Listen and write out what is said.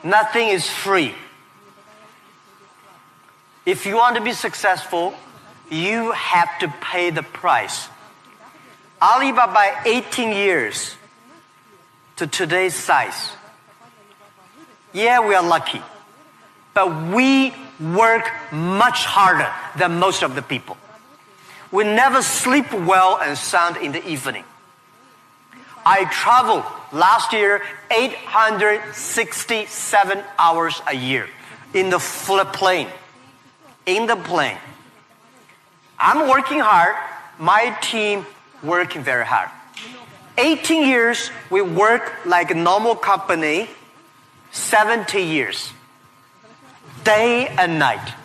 Nothing is free. If you want to be successful, you have to pay the price. Alibaba, 18 years to today's size. Yeah, we are lucky, but we work much harder than most of the people. We never sleep well and sound in the evening. I traveled last year 867 hours a year in the plane. In the plane. I'm working hard. My team working very hard. 18 years, we work like a normal company. 70 years. Day and night.